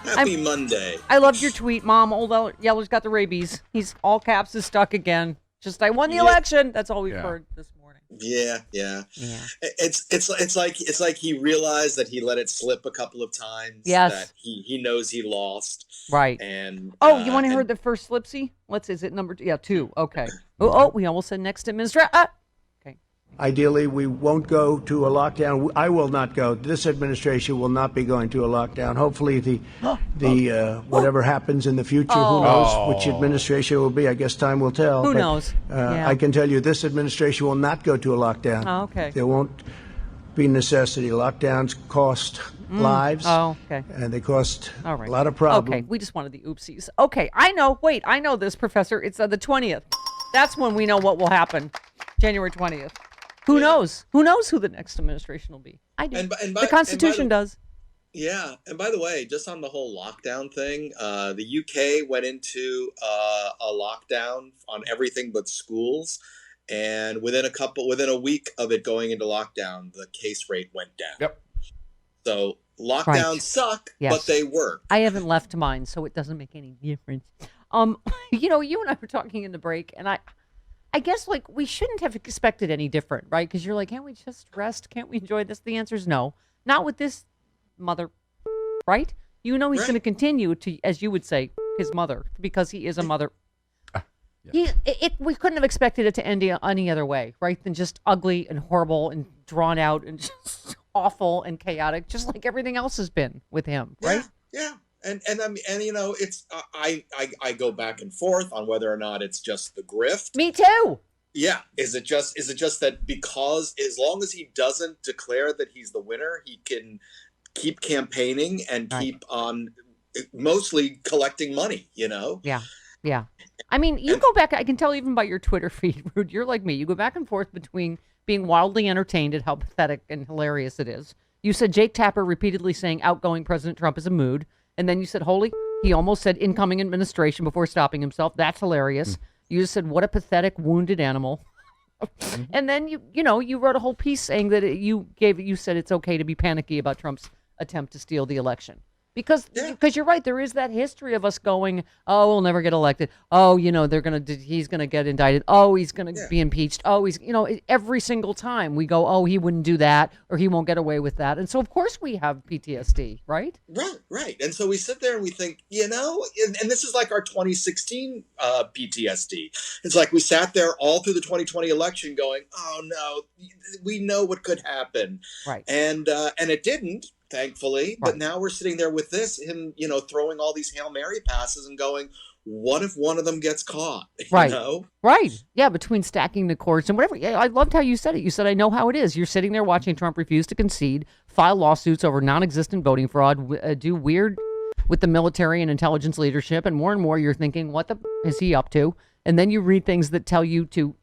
Happy Monday. I loved your tweet, Mom. Old Yeller's got the rabies. He's all caps is stuck again. Just I won the Yeah. election. That's all we've heard this morning. Yeah. It's like he realized that he let it slip a couple of times. Yes. That he knows he lost. Right. And you want to hear the first slipsy? Is it number 2? Yeah, 2. Okay. We almost said next administration. Okay. Ideally, we won't go to a lockdown. I will not go. This administration will not be going to a lockdown. Hopefully, whatever happens in the future, who knows which administration will be? I guess time will tell. Who knows? I can tell you, this administration will not go to a lockdown. Oh, okay. There won't be necessity. Lockdowns cost lives. Oh, okay. And they cost All right. a lot of problems. Okay, we just wanted the oopsies. Okay, I know. Wait, I know this, Professor. It's the 20th. That's when we know what will happen. January 20th. Who knows? Who knows who the next administration will be? I do. The Constitution does. Yeah. And by the way, just on the whole lockdown thing, the UK went into a lockdown on everything but schools. And within a week of it going into lockdown, the case rate went down. Yep. So lockdowns suck, but they work. I haven't left mine, so it doesn't make any difference. You and I were talking in the break, and I guess we shouldn't have expected any different, right? Because you're like, can't we just rest? Can't we enjoy this? The answer is no. Not with this mother, right? He's going to continue to, as you would say, his mother, because he is a mother. We couldn't have expected it to end any other way, right? Than just ugly and horrible and drawn out and just awful and chaotic, just like everything else has been with him, right? Yeah. And it's I go back and forth on whether or not it's just the grift. Me too. Yeah. Is it just that because as long as he doesn't declare that he's the winner, he can keep campaigning and keep on mostly collecting money, Yeah. Yeah. I mean, you go back, I can tell even by your Twitter feed, Rude, you're like me. You go back and forth between being wildly entertained at how pathetic and hilarious it is. You said Jake Tapper repeatedly saying outgoing President Trump is a mood. And then you said, he almost said incoming administration before stopping himself. That's hilarious. You just said, what a pathetic wounded animal. And then you wrote a whole piece saying that you said it's okay to be panicky about Trump's attempt to steal the election. Because you're right, there is that history of us going, oh, we'll never get elected. Oh, he's gonna get indicted. Oh, he's gonna be impeached. Oh, he's every single time we go, oh, he wouldn't do that or he won't get away with that. And so of course we have PTSD, right? Right. And so we sit there and we think, and this is like our 2016 PTSD. It's like we sat there all through the 2020 election going, oh no, we know what could happen. Right. And it didn't. Thankfully, but now we're sitting there with him, throwing all these Hail Mary passes and going, what if one of them gets caught? Right. Right. Yeah, between stacking the courts and whatever. Yeah, I loved how you said it. You said, I know how it is. You're sitting there watching Trump refuse to concede, file lawsuits over non-existent voting fraud, do weird with the military and intelligence leadership, and more you're thinking, what the is he up to? And then you read things that tell you to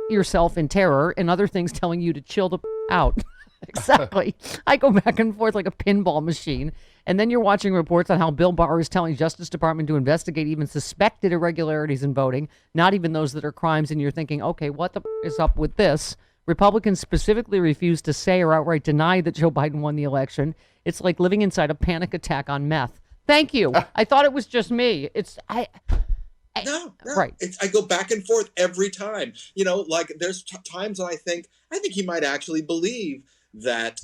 yourself in terror and other things telling you to chill the out. Exactly. I go back and forth like a pinball machine. And then you're watching reports on how Bill Barr is telling Justice Department to investigate even suspected irregularities in voting, not even those that are crimes. And you're thinking, okay, what the is up with this? Republicans specifically refuse to say or outright deny that Joe Biden won the election. It's like living inside a panic attack on meth. Thank you. I thought it was just me. No. Right. I go back and forth every time. There's times when I think he might actually believe that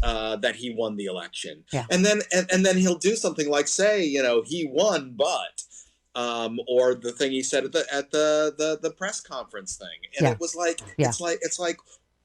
he won the election. Yeah. And then he'll do something like say, he won, but or the thing he said at the press conference thing. And it was like it's like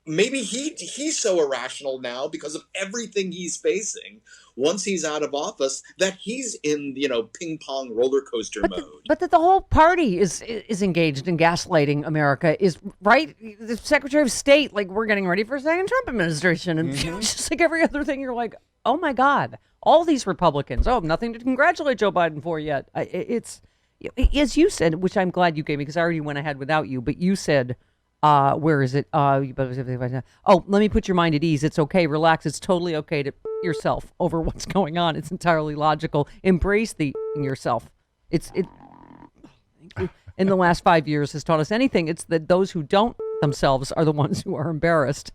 maybe he's so irrational now because of everything he's facing once he's out of office that he's in ping pong roller coaster mode. But the whole party is engaged in gaslighting America, is right. The Secretary of State, we're getting ready for a second Trump administration, and it's just like every other thing. You're like, oh my God, all these Republicans. Oh, nothing to congratulate Joe Biden for yet. It's as you said, which I'm glad you gave me because I already went ahead without you. But you said. Where is it? Oh, let me put your mind at ease. It's okay. Relax. It's totally okay to yourself over what's going on. It's entirely logical. Embrace in yourself. In the last 5 years has taught us anything. It's that those who don't themselves are the ones who are embarrassed.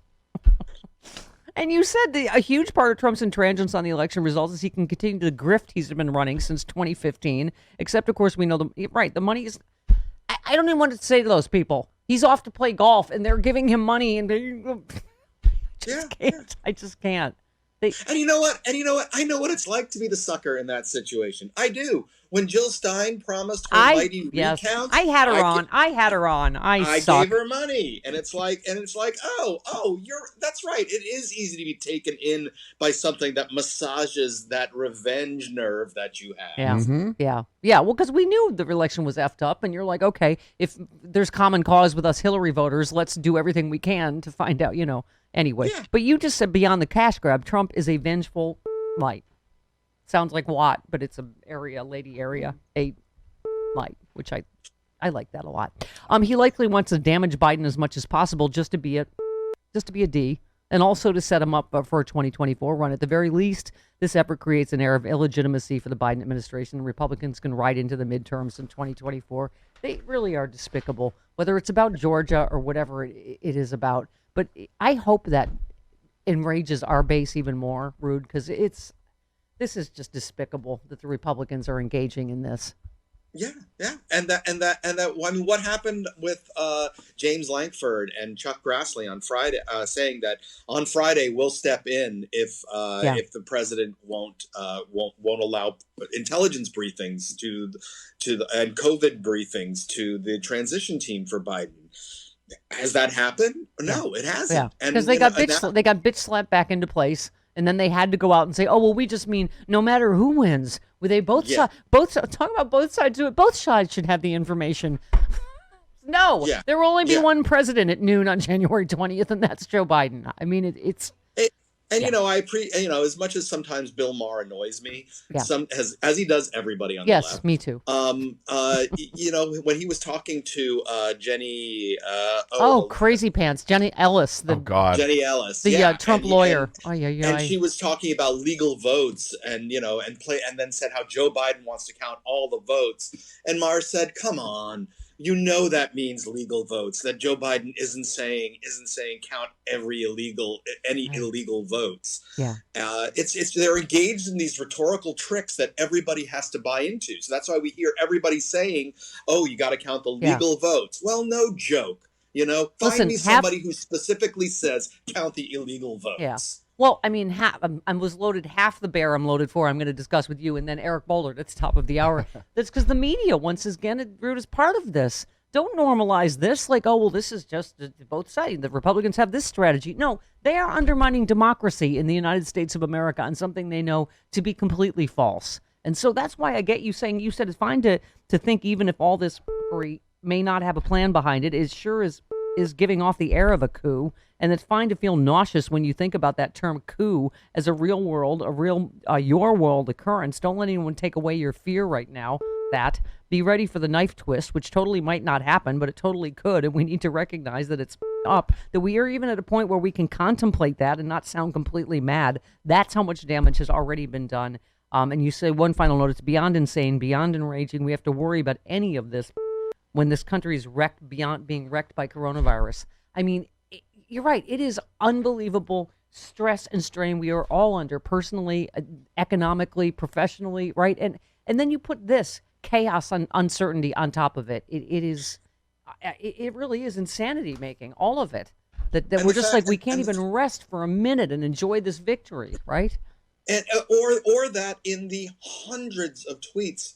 And you said a huge part of Trump's intransigence on the election results is he can continue the grift he's been running since 2015. Except, of course, we know the money is. I don't even want to say to those people, he's off to play golf, and they're giving him money, and I just can't. And you know what? I know what it's like to be the sucker in that situation. I do. When Jill Stein promised her mighty recount, I had her on. I gave her money, and it's like, that's right. It is easy to be taken in by something that massages that revenge nerve that you have. Yeah, yeah. Well, because we knew the election was effed up, and you're like, okay, if there's common cause with us Hillary voters, let's do everything we can to find out. Anyway, but you just said beyond the cash grab, Trump is a vengeful light. Sounds like Watt, but it's a lady area, a light, which I like that a lot. He likely wants to damage Biden as much as possible just to be a D, and also to set him up for a 2024 run. At the very least, this effort creates an air of illegitimacy for the Biden administration. Republicans can ride into the midterms in 2024. They really are despicable, whether it's about Georgia or whatever it is about. But I hope that enrages our base even more, Rude, because this is just despicable that the Republicans are engaging in this. Yeah, and that. I mean, what happened with James Lankford and Chuck Grassley on Friday, saying that on Friday we'll step in if the president won't allow intelligence briefings and COVID briefings to the transition team for Biden. Has that happened? No, it hasn't. Yeah, because they got bitch slapped back into place. And then they had to go out and say, "Oh well, we just mean no matter who wins, both sides talk about both sides do it. Both sides should have the information." No, there will only be one president at noon on January 20th, and that's Joe Biden. I mean, it's. As much as sometimes Bill Maher annoys me, as he does everybody on the left. Yes, me too. When he was talking to Jenny, crazy pants, Jenny Ellis, Jenny Ellis, the Trump lawyer, and she was talking about legal votes, and then said how Joe Biden wants to count all the votes, and Maher said, "Come on. That means legal votes. That Joe Biden isn't saying count any illegal votes. Yeah, they're engaged in these rhetorical tricks that everybody has to buy into. So that's why we hear everybody saying, "Oh, you got to count the legal votes." Well, no joke. Find me somebody who specifically says count the illegal votes. Yeah. Well, I mean, I was loaded half the bear I'm loaded for. I'm going to discuss with you, and then Eric Bollard at the top of the hour. That's because the media, once again, Rude is part of this. Don't normalize this like, oh, well, this is just both sides. The Republicans have this strategy. No, they are undermining democracy in the United States of America on something they know to be completely false. And so that's why I get you saying, you said it's fine to think even if all this may not have a plan behind it, it sure is giving off the air of a coup. And it's fine to feel nauseous when you think about that term coup as a real your world occurrence. Don't let anyone take away your fear right now. Be ready for the knife twist, which totally might not happen, but it totally could. And we need to recognize that it's up, that we are even at a point where we can contemplate that and not sound completely mad. That's how much damage has already been done. And you say one final note, it's beyond insane, beyond enraging. We have to worry about any of this when this country is wrecked beyond being wrecked by coronavirus. I mean, you're right. It is unbelievable stress and strain we are all under personally, economically, professionally, right? And then you put this chaos and uncertainty on top of it. It really is insanity making, all of it. That we're just like, we can't even rest for a minute and enjoy this victory, right? And or that in the hundreds of tweets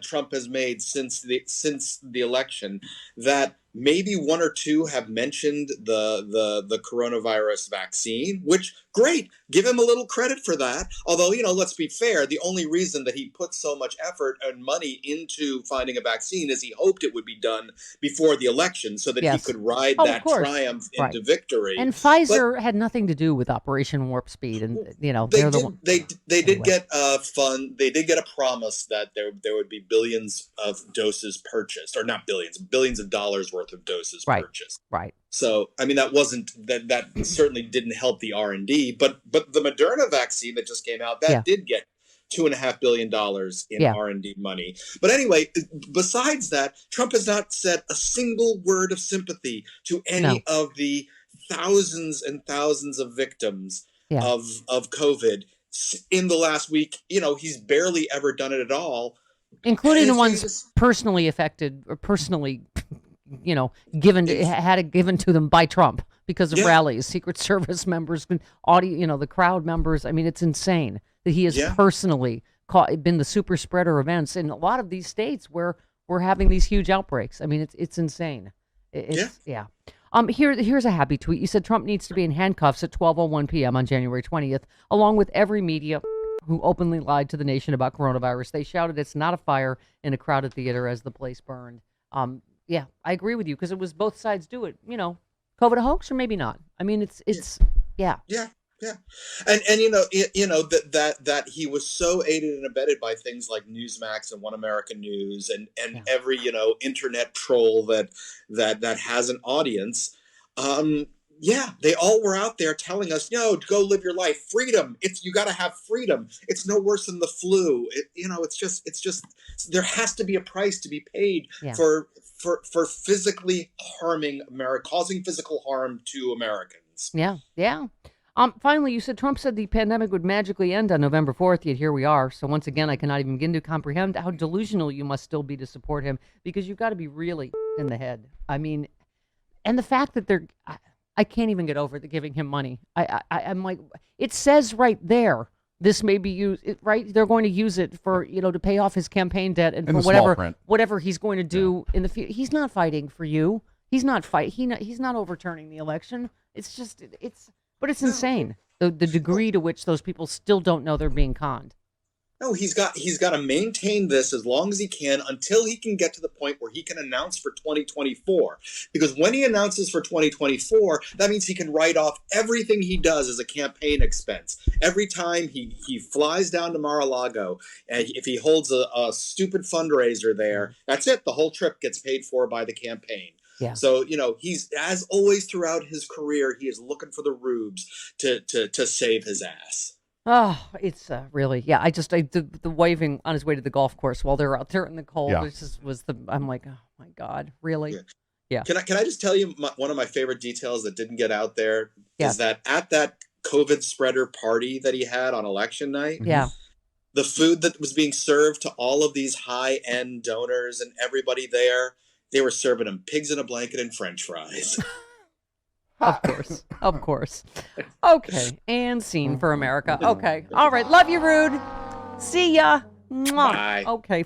Trump has made since the election, that maybe one or two have mentioned the coronavirus vaccine, which great, give him a little credit for that. Although, let's be fair, the only reason that he put so much effort and money into finding a vaccine is he hoped it would be done before the election so that he could ride that triumph into victory. And Pfizer had nothing to do with Operation Warp Speed, and they did get a promise that there would be billions of doses purchased, or not billions of dollars worth of doses purchased. Right. So, I mean, that certainly didn't help the R&D, but the Moderna vaccine that just came out, that did get $2.5 billion in R&D money. But anyway, besides that, Trump has not said a single word of sympathy to any of the thousands and thousands of victims of COVID in the last week. He's barely ever done it at all, including the ones personally affected or personally, given to them by Trump because of rallies, Secret Service members, the crowd members. I mean, it's insane that he has personally been the super spreader events in a lot of these states where we're having these huge outbreaks. I mean, it's insane. Here's a happy tweet. You said Trump needs to be in handcuffs at 12:01 p.m. on January 20th, along with every media who openly lied to the nation about coronavirus. They shouted it's not a fire in a crowded theater as the place burned. I agree with you because it was both sides do it. COVID a hoax or maybe not. I mean, it's. Yeah, and that he was so aided and abetted by things like Newsmax and One American News and every internet troll that has an audience. They all were out there telling us, go live your life, freedom. You got to have freedom. It's no worse than the flu. It's just there has to be a price to be paid for physically harming America, causing physical harm to Americans. Yeah. Finally, you said Trump said the pandemic would magically end on November 4th, yet here we are. So once again, I cannot even begin to comprehend how delusional you must still be to support him, because you've got to be really in the head. I mean, and the fact that I can't even get over the giving him money. I'm like, it says right there, this may be used, right? They're going to use it for, to pay off his campaign debt and for whatever he's going to do in the future. He's not fighting for you. He's not he's not overturning the election. But it's insane, the degree to which those people still don't know they're being conned. No, he's got to maintain this as long as he can until he can get to the point where he can announce for 2024. Because when he announces for 2024, that means he can write off everything he does as a campaign expense. Every time he flies down to Mar-a-Lago, and if he holds a stupid fundraiser there, that's it. The whole trip gets paid for by the campaign. Yeah. So, he's, as always throughout his career, he is looking for the rubes to save his ass. Oh, it's really, the waving on his way to the golf course while they're out there in the cold. Yeah. I'm like, oh my God, really? Yeah. Can I just tell you one of my favorite details that didn't get out there is that at that COVID spreader party that he had on election night, the food that was being served to all of these high-end donors and everybody there, they were serving him pigs in a blanket and French fries. Of course. Okay, and scene for America. Okay, all right. Love you, Rude. See ya. Mwah. Bye. Okay.